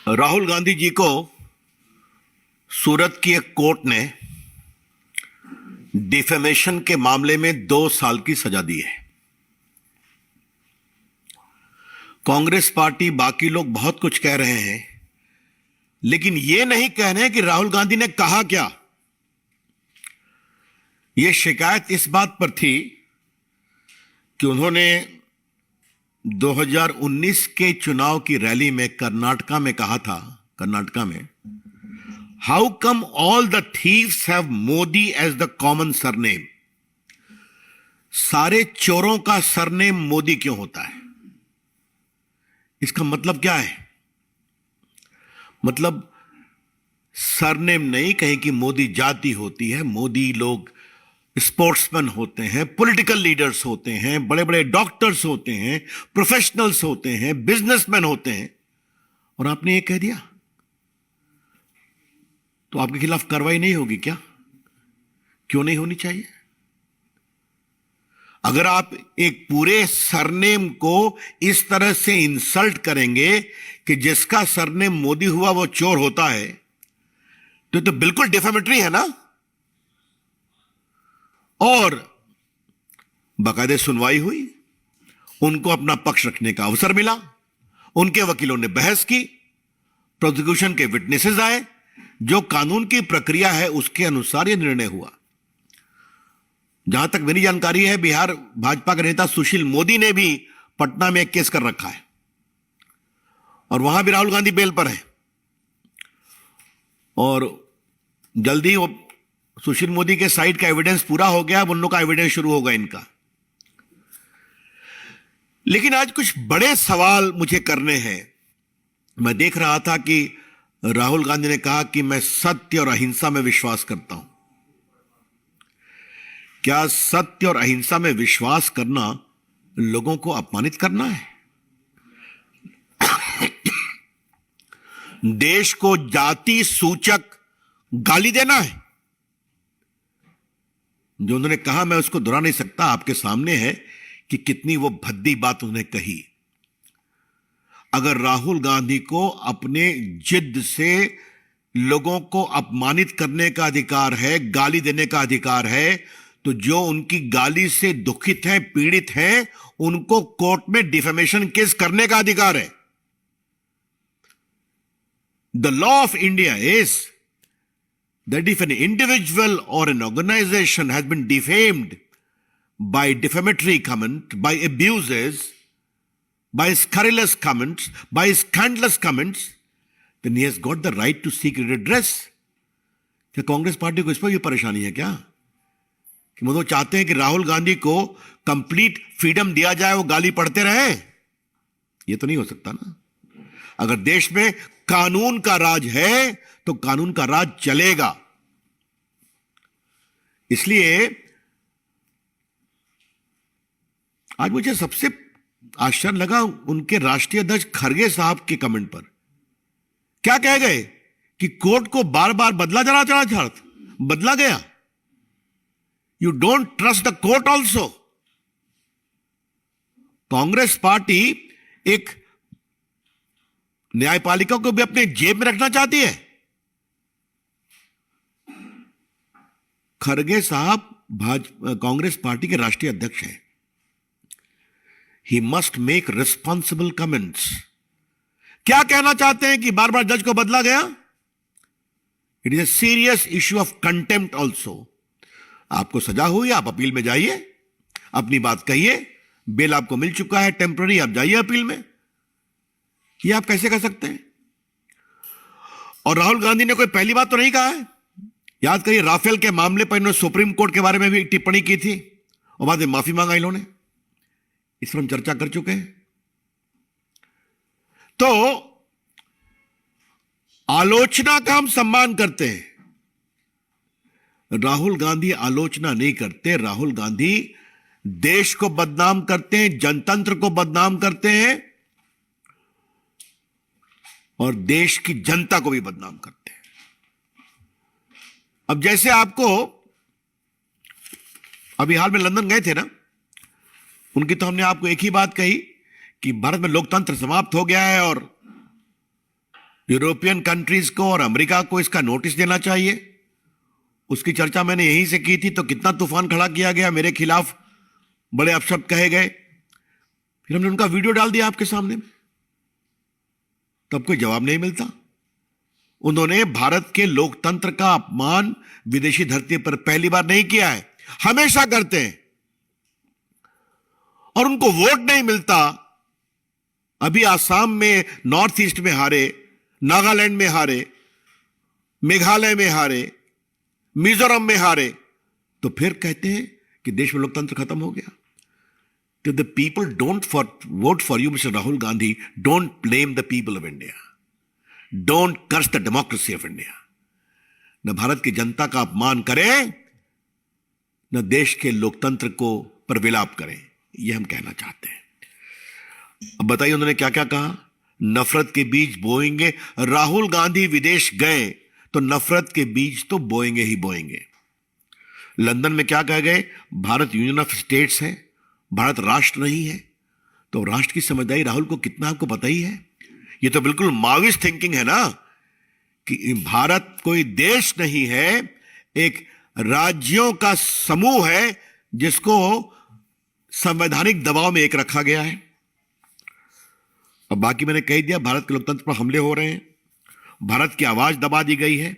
राहुल गांधी जी को सूरत की एक कोर्ट ने डिफेमेशन के मामले में 2 साल की सजा दी है। कांग्रेस पार्टी, बाकी लोग बहुत कुछ कह रहे हैं, लेकिन यह नहीं कह रहे कि राहुल गांधी ने कहा क्या। यह शिकायत इस बात पर थी कि उन्होंने 2019 के चुनाव की रैली में कर्नाटका में कहा था, कर्नाटका में, how come all the thieves have Modi as the common surname. सारे चोरों का सरनेम मोदी क्यों होता है? इसका मतलब क्या है? मतलब सरनेम नहीं, कहीं की मोदी जाति होती है। मोदी लोग स्पोर्ट्समैन होते हैं, पॉलिटिकल लीडर्स होते हैं, बड़े बड़े डॉक्टर्स होते हैं, प्रोफेशनल्स होते हैं, बिजनेसमैन होते हैं, और आपने ये कह दिया तो आपके खिलाफ कार्रवाई नहीं होगी क्या? क्यों नहीं होनी चाहिए? अगर आप एक पूरे सरनेम को इस तरह से इंसल्ट करेंगे कि जिसका सरनेम मोदी हुआ वो चोर होता है, तो बिल्कुल डिफेमेटरी है ना। और बाकायदे सुनवाई हुई, उनको अपना पक्ष रखने का अवसर मिला, उनके वकीलों ने बहस की, प्रोसिक्यूशन के विटनेसेस आए, जो कानून की प्रक्रिया है उसके अनुसार यह निर्णय हुआ। जहां तक मेरी जानकारी है, बिहार भाजपा के नेता सुशील मोदी ने भी पटना में एक केस कर रखा है, और वहां भी राहुल गांधी बेल पर है, और जल्दी वो सुशील मोदी के साइड का एविडेंस पूरा हो गया, अब उन लोगों का एविडेंस शुरू होगा इनका। लेकिन आज कुछ बड़े सवाल मुझे करने हैं। मैं देख रहा था कि राहुल गांधी ने कहा कि मैं सत्य और अहिंसा में विश्वास करता हूं। क्या सत्य और अहिंसा में विश्वास करना लोगों को अपमानित करना है? देश को जाति सूचक गाली देना है? जो उन्होंने कहा मैं उसको दोहरा नहीं सकता, आपके सामने है कि कितनी वो भद्दी बात उन्होंने कही। अगर राहुल गांधी को अपने जिद से लोगों को अपमानित करने का अधिकार है, गाली देने का अधिकार है, तो जो उनकी गाली से दुखित हैं, पीड़ित हैं, उनको कोर्ट में डिफेमेशन केस करने का अधिकार है। The law of India is that if an individual or an organization has been defamed by defamatory comment, by abuses, by scurrilous comments, by scandalous comments, then he has got the right to seek redress. क्या Congress party को इस पर भी परेशानी है क्या कि वो चाहते हैं कि राहुल गांधी को कंप्लीट फ्रीडम दिया जाए, वो गाली पढ़ते रहे? ये तो नहीं हो सकता ना। अगर देश में कानून का राज है तो कानून का राज चलेगा। इसलिए आज मुझे सबसे आश्चर्य लगा उनके राष्ट्रीय अध्यक्ष खरगे साहब के कमेंट पर। क्या कह गए कि कोर्ट को बार बार बदला गया। You don't trust the court also. Congress party एक न्यायपालिका को भी अपने जेब में रखना चाहती है। खरगे साहब कांग्रेस पार्टी के राष्ट्रीय अध्यक्ष हैं। He must make responsible comments. क्या कहना चाहते हैं कि बार बार जज को बदला गया? It is a serious issue of contempt also. आपको सजा हुई, आप अपील में जाइए, अपनी बात कहिए, बेल आपको मिल चुका है टेम्पररी, आप जाइए अपील में। ये आप कैसे कर सकते हैं? और राहुल गांधी ने कोई पहली बात तो नहीं कहा है। याद करिए, राफेल के मामले पर इन्होंने सुप्रीम कोर्ट के बारे में भी टिप्पणी की थी और बाद में माफी मांगा इन्होंने। इस पर हम चर्चा कर चुके हैं। तो आलोचना का हम सम्मान करते हैं, राहुल गांधी आलोचना नहीं करते। राहुल गांधी देश को बदनाम करते हैं, जनतंत्र को बदनाम करते हैं, और देश की जनता को भी बदनाम करते हैं। अब जैसे आपको अभी हाल में लंदन गए थे ना, उनकी तो हमने आपको एक ही बात कही कि भारत में लोकतंत्र समाप्त हो गया है और यूरोपियन कंट्रीज को और अमेरिका को इसका नोटिस देना चाहिए। उसकी चर्चा मैंने यहीं से की थी, तो कितना तूफान खड़ा किया गया, मेरे खिलाफ बड़े अपशब्द कहे गए। फिर हमने उनका वीडियो डाल दिया आपके सामने, तब कोई जवाब नहीं मिलता। उन्होंने भारत के लोकतंत्र का अपमान विदेशी धरती पर पहली बार नहीं किया है, हमेशा करते हैं, और उनको वोट नहीं मिलता। अभी आसाम में, नॉर्थ ईस्ट में हारे, नागालैंड में हारे, मेघालय में हारे, मिजोरम में हारे, तो फिर कहते हैं कि देश में लोकतंत्र खत्म हो गया। तो the people don't vote for you mister Rahul Gandhi, don't blame the people of India, don't curse the democracy of India. न भारत की जनता का अपमान करें, न देश के लोकतंत्र को पर विलाप करें, यह हम कहना चाहते हैं। अब बताइए उन्होंने क्या क्या कहा। नफरत के बीज बोएंगे। राहुल गांधी विदेश गए तो नफरत के बीज तो बोएंगे ही बोएंगे। लंदन में क्या कह गए, भारत यूनियन ऑफ स्टेट्स है, भारत राष्ट्र नहीं है। तो राष्ट्र की समझदारी राहुल को कितना आपको पता ही है। ये तो बिल्कुल माविस्ट थिंकिंग है ना, कि भारत कोई देश नहीं है, एक राज्यों का समूह है जिसको संवैधानिक दबाव में एक रखा गया है। अब बाकी मैंने कह दिया, भारत के लोकतंत्र पर हमले हो रहे हैं, भारत की आवाज दबा दी गई है।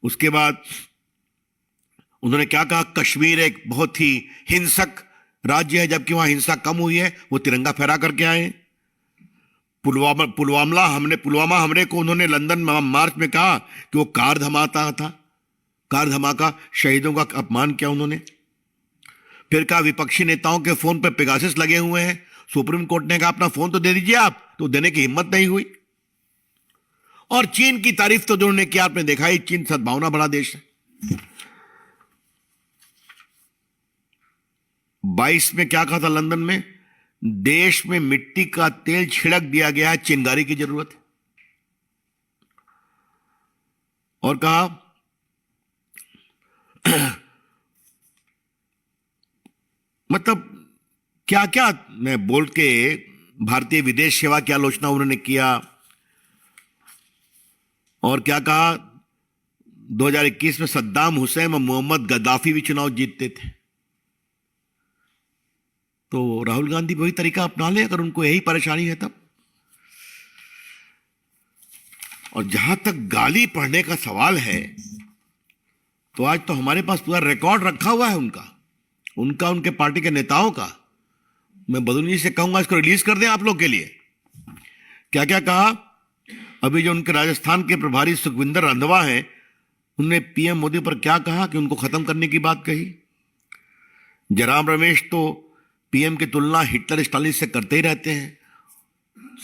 उसके बाद उन्होंने क्या कहा, कश्मीर एक बहुत ही हिंसक राज्य है, जबकि वहां हिंसा कम हुई है, वो तिरंगा फहरा करके आए। पुलवामा हमले को उन्होंने लंदन मार्च में कहा कि वो कार धमाका था, कार धमाका, शहीदों का अपमान किया उन्होंने। फिर कहा विपक्षी नेताओं के फोन पर पेगासस लगे हुए हैं, सुप्रीम कोर्ट ने कहा अपना फोन तो दे दीजिए आप, तो देने की हिम्मत नहीं हुई। और चीन की तारीफ तो जो उन्होंने किया, आपने देखा ही, चीन सद्भावना बड़ा देश है। 22 में क्या कहा था लंदन में, देश में मिट्टी का तेल छिड़क दिया गया है, चिंगारी की जरूरत है। और कहा मतलब क्या क्या मैं बोल के भारतीय विदेश सेवा की आलोचना उन्होंने किया। और क्या कहा, 2021 में सद्दाम हुसैन और मोहम्मद गद्दाफी भी चुनाव जीतते थे। तो राहुल गांधी वही तरीका अपना ले, अगर उनको यही परेशानी है तब। और जहां तक गाली पढ़ने का सवाल है, तो आज तो हमारे पास पूरा रिकॉर्ड रखा हुआ है उनके पार्टी के नेताओं का। मैं बदलनी से कहूंगा इसको रिलीज कर दें आप लोग के लिए। क्या क्या कहा, अभी जो उनके राजस्थान के प्रभारी सुखविंदर रंधावा हैं, उन्होंने पीएम मोदी पर क्या कहा कि उनको खत्म करने की बात कही। जयराम रमेश तो पीएम की तुलना हिटलर स्टालिन से करते ही रहते हैं।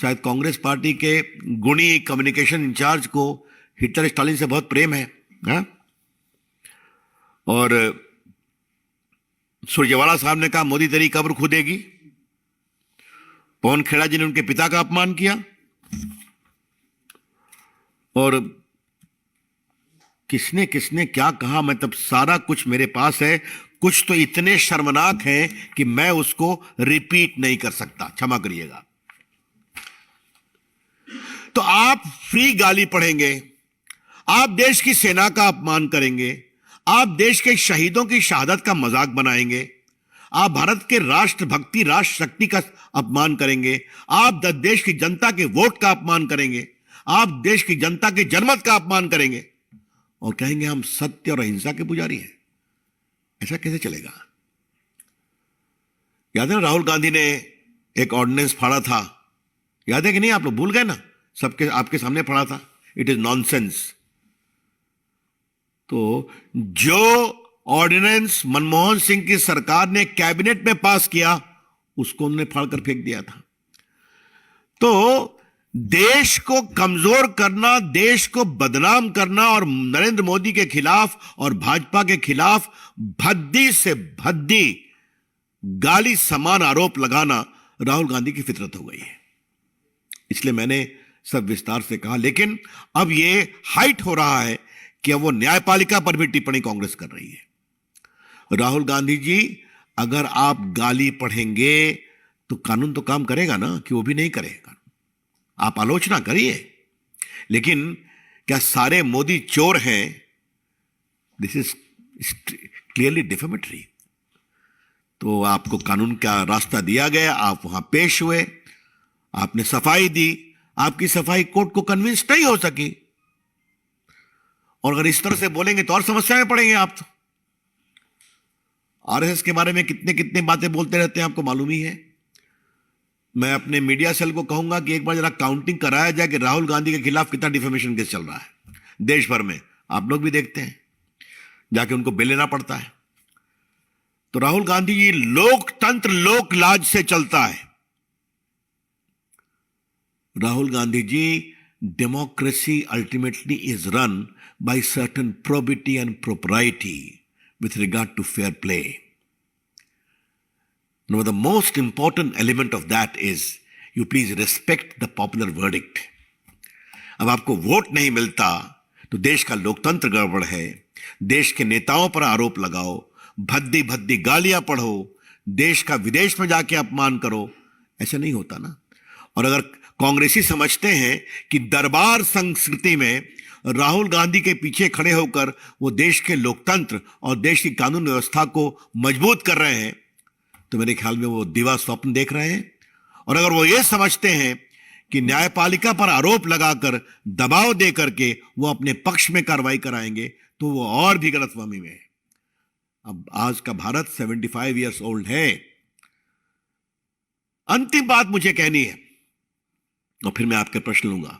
शायद कांग्रेस पार्टी के गुणी कम्युनिकेशन इंचार्ज को हिटलर स्टालिन से बहुत प्रेम है, हा? और सुरजेवाला साहब ने कहा मोदी तेरी कब्र खुदेगी। पवन खेड़ा जी ने उनके पिता का अपमान किया। और किसने किसने क्या कहा, मैं तब सारा कुछ मेरे पास है। कुछ तो इतने शर्मनाक हैं कि मैं उसको रिपीट नहीं कर सकता, क्षमा करिएगा। तो आप फ्री गाली पढ़ेंगे, आप देश की सेना का अपमान करेंगे, आप देश के शहीदों की शहादत का मजाक बनाएंगे, आप भारत के राष्ट्रभक्ति राष्ट्र शक्ति का अपमान करेंगे, आप देश की जनता के वोट का अपमान करेंगे, आप देश की जनता के जनमत का अपमान करेंगे और कहेंगे हम सत्य और अहिंसा के पुजारी हैं। ऐसा कैसे चलेगा? याद है ना, राहुल गांधी ने एक ऑर्डिनेंस फाड़ा था, याद है कि नहीं? आप लोग भूल गए ना? सबके आपके सामने फाड़ा था। It is nonsense. तो जो ऑर्डिनेंस मनमोहन सिंह की सरकार ने कैबिनेट में पास किया, उसको उन्होंने फाड़कर फेंक दिया था। तो देश को कमजोर करना, देश को बदनाम करना और नरेंद्र मोदी के खिलाफ और भाजपा के खिलाफ भद्दी से भद्दी गाली समान आरोप लगाना राहुल गांधी की फितरत हो गई है। इसलिए मैंने सब विस्तार से कहा। लेकिन अब यह हाइट हो रहा है कि अब वो न्यायपालिका पर भी टिप्पणी कांग्रेस कर रही है। राहुल गांधी जी, अगर आप गाली पढ़ेंगे तो कानून तो काम करेगा ना, कि वो भी नहीं करेगा। आप आलोचना करिए, लेकिन क्या सारे मोदी चोर हैं? This is clearly defamatory. तो आपको कानून का रास्ता दिया गया, आप वहां पेश हुए, आपने सफाई दी, आपकी सफाई कोर्ट को कन्विंस नहीं हो सकी, और अगर इस तरह से बोलेंगे तो और समस्या में पड़ेंगे आप। तो आरएसएस के बारे में कितने कितने बातें बोलते रहते हैं, आपको मालूम ही है। मैं अपने मीडिया सेल को कहूंगा कि एक बार जरा काउंटिंग कराया जाए कि राहुल गांधी के खिलाफ कितना डिफेमेशन केस चल रहा है देश भर में। आप लोग भी देखते हैं, जाके उनको बिल लेना पड़ता है। तो राहुल गांधी जी, लोकतंत्र लोक लाज से चलता है। Rahul Gandhi ji, democracy ultimately is run by certain probity and propriety with regard to fair play. Now, the most important element of that is you please respect the popular verdict. अब आपको वोट नहीं मिलता तो देश का लोकतंत्र गड़बड़ है, देश के नेताओं पर आरोप लगाओ, भद्दी भद्दी गालियां पढ़ो, देश का विदेश में जाके अपमान करो, ऐसा नहीं होता ना। और अगर कांग्रेसी समझते हैं कि दरबार संस्कृति में राहुल गांधी के पीछे खड़े होकर वो देश के लोकतंत्र और देश की कानून व्यवस्था को मजबूत कर रहे हैं, तो मेरे ख्याल में वो दिवा स्वप्न देख रहे हैं। और अगर वो ये समझते हैं कि न्यायपालिका पर आरोप लगाकर, दबाव दे करके वो अपने पक्ष में कार्रवाई कराएंगे, तो वो और भी गलतफहमी में है। अब आज का भारत 75 ईयर्स ओल्ड है। अंतिम बात मुझे कहनी है, और फिर मैं आपके प्रश्न लूंगा।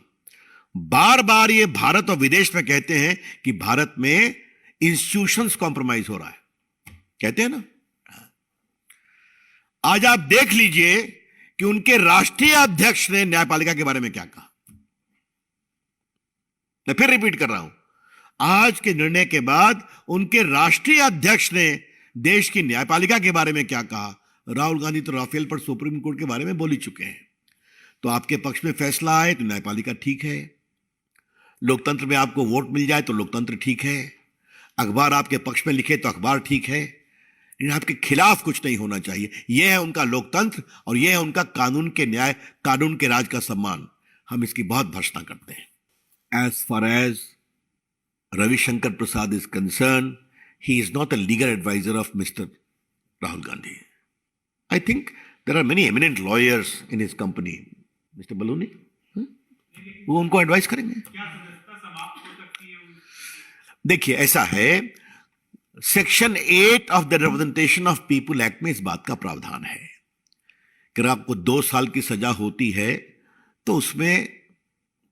बार बार ये भारत और विदेश में कहते हैं कि भारत में इंस्टीट्यूशंस कॉम्प्रोमाइज हो रहा है, कहते हैं ना। आज आप देख लीजिए कि उनके राष्ट्रीय अध्यक्ष ने न्यायपालिका के बारे में क्या कहा। मैं फिर रिपीट कर रहा हूं, आज के निर्णय के बाद उनके राष्ट्रीय अध्यक्ष ने देश की न्यायपालिका के बारे में क्या कहा। राहुल गांधी तो राफेल पर सुप्रीम कोर्ट के बारे में बोल ही चुके हैं। तो आपके पक्ष में फैसला आए तो न्यायपालिका ठीक है, लोकतंत्र में आपको वोट मिल जाए तो लोकतंत्र ठीक है, अखबार आपके पक्ष में लिखे तो अखबार ठीक है, लेकिन आपके खिलाफ कुछ नहीं होना चाहिए। यह है उनका लोकतंत्र और यह है उनका कानून के न्याय, कानून के राज का सम्मान। हम इसकी बहुत भर्त्सना करते हैं। As far as Ravishankar Prasad is concern, he is not a legal adviser of mister Rahul Gandhi. I think there are many eminent lawyers in his company. Mister Baluni, वो उनको एडवाइस करेंगे। देखिए, ऐसा है, section 8 of the representation of people act में इस बात का प्रावधान है कि अगर आपको 2 साल की सजा होती है तो उसमें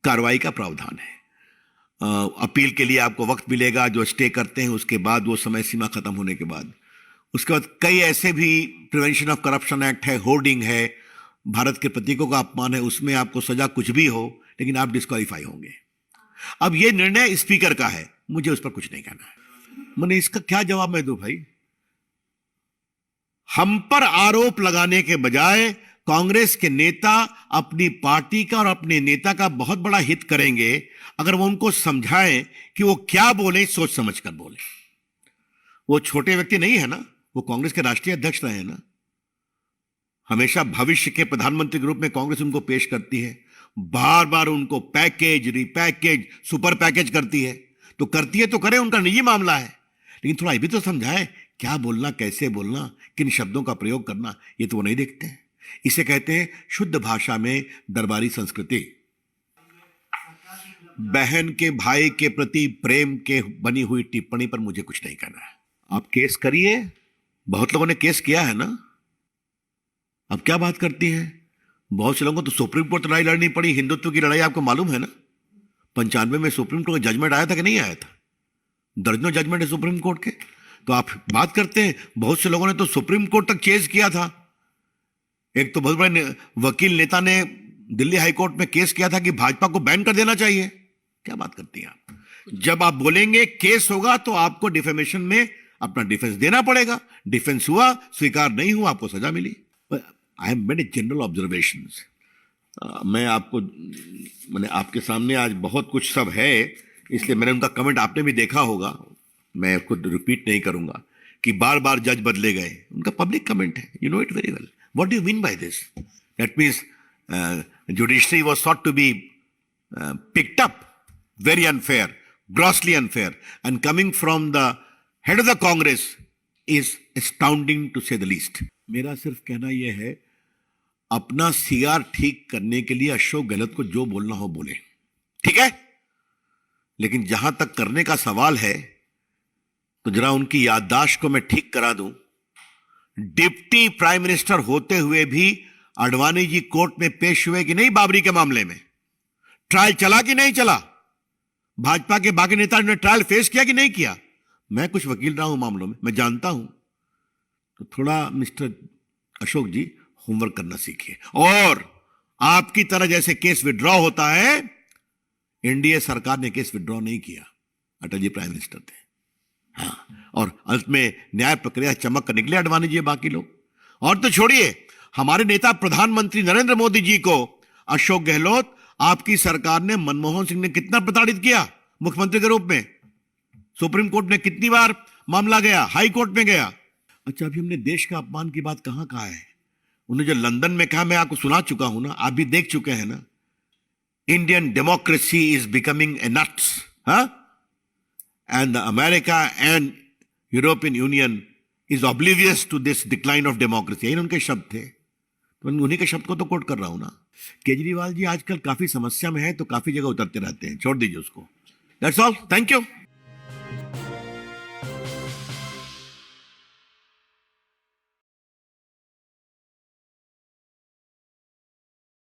कार्रवाई का प्रावधान है। अपील के लिए आपको वक्त मिलेगा, जो स्टे करते हैं उसके बाद, वो समय सीमा खत्म होने के बाद। उसके बाद कई ऐसे भी प्रिवेंशन ऑफ करप्शन एक्ट है, होर्डिंग है, भारत के प्रतीकों का अपमान है, उसमें आपको सजा कुछ भी हो लेकिन आप डिस्क्वालीफाई होंगे। अब यह निर्णय स्पीकर का है, मुझे उस पर कुछ नहीं कहना है। मैंने इसका क्या जवाब मैं दूं भाई? हम पर आरोप लगाने के बजाय कांग्रेस के नेता अपनी पार्टी का और अपने नेता का बहुत बड़ा हित करेंगे अगर वो उनको समझाएं कि वो क्या बोले, सोच समझ कर बोले। वो छोटे व्यक्ति नहीं है ना, वो कांग्रेस के राष्ट्रीय अध्यक्ष रहे हैं ना। हमेशा भविष्य के प्रधानमंत्री के रूप में कांग्रेस उनको पेश करती है, बार बार उनको पैकेज, रिपैकेज, सुपर पैकेज करती है। तो करती है तो करे, उनका निजी मामला है, लेकिन थोड़ा ये भी तो समझाए क्या बोलना, कैसे बोलना, किन शब्दों का प्रयोग करना, ये तो वो नहीं देखते हैं। इसे कहते हैं शुद्ध भाषा में दरबारी संस्कृति। बहन के भाई के प्रति प्रेम के बनी हुई टिप्पणी पर मुझे कुछ नहीं करना है। आप केस करिए, बहुत लोगों ने केस किया है ना। अब क्या बात करती हैं? बहुत से लोगों को तो सुप्रीम कोर्ट लड़ाई लड़नी पड़ी। हिंदुत्व की लड़ाई आपको मालूम है ना। 95 में सुप्रीम कोर्ट का जजमेंट आया था कि नहीं आया था? दर्जनों जजमेंट है सुप्रीम कोर्ट के। तो आप बात करते हैं, बहुत से लोगों ने तो सुप्रीम कोर्ट तक चेज किया था। एक तो बहुत बड़े वकील नेता ने दिल्ली हाईकोर्ट में केस किया था कि भाजपा को बैन कर देना चाहिए। क्या बात करती हैं आप? जब आप बोलेंगे केस होगा तो आपको डिफेमेशन में अपना डिफेंस देना पड़ेगा। डिफेंस हुआ, स्वीकार नहीं हुआ, आपको सजा मिली। I have made a general observations. मैं आपको, मैंने आपके सामने आज बहुत कुछ सब है, इसलिए मैंने उनका कमेंट आपने भी देखा होगा, मैं खुद रिपीट नहीं करूंगा कि बार बार जज बदले गए। उनका पब्लिक कमेंट है, you know it very well. What do you mean by this? That means judiciary was thought to be picked up very unfair, grossly unfair, and coming from the head of the Congress is astounding to say the least. मेरा सिर्फ कहना यह है, अपना CR ठीक करने के लिए अशोक गहलोत को जो बोलना हो बोले, ठीक है, लेकिन जहां तक करने का सवाल है तो जरा उनकी याददाश्त को मैं ठीक करा दूं। डिप्टी प्राइम मिनिस्टर होते हुए भी आडवाणी जी कोर्ट में पेश हुए कि नहीं बाबरी के मामले में? ट्रायल चला कि नहीं चला? भाजपा के बाकी नेता ने ट्रायल फेस किया कि नहीं किया? मैं कुछ वकील रहा हूं मामलों में, मैं जानता हूं। तो थोड़ा मिस्टर अशोक जी होमवर्क करना सीखिए, और आपकी तरह जैसे केस विड्रॉ होता है, एनडीए सरकार ने केस विड्रॉ नहीं किया, अटल जी प्राइम मिनिस्टर थे। हाँ, और अंत में न्याय प्रक्रिया चमक कर निकले आडवाणी जी, बाकी लोग। और तो छोड़िए, हमारे नेता प्रधानमंत्री नरेंद्र मोदी जी को अशोक गहलोत, आपकी सरकार ने, मनमोहन सिंह ने कितना प्रताड़ित किया मुख्यमंत्री के रूप में। सुप्रीम कोर्ट में कितनी बार मामला गया, हाई कोर्ट में गया। अच्छा, अभी हमने देश का अपमान की बात कहां कहा है? उन्होंने जो लंदन में कहा, मैं आपको सुना चुका हूं ना, आप भी देख चुके हैं ना। Indian democracy is becoming a nuts, and America and European Union is oblivious to this decline of democracy. यही उनके शब्द थे, तो उन्हीं के शब्द को तो कोट कर रहा हूं ना। केजरीवाल जी आजकल काफी समस्या में है, तो काफी जगह उतरते रहते हैं, छोड़ दीजिए उसको। That's all. Thank you.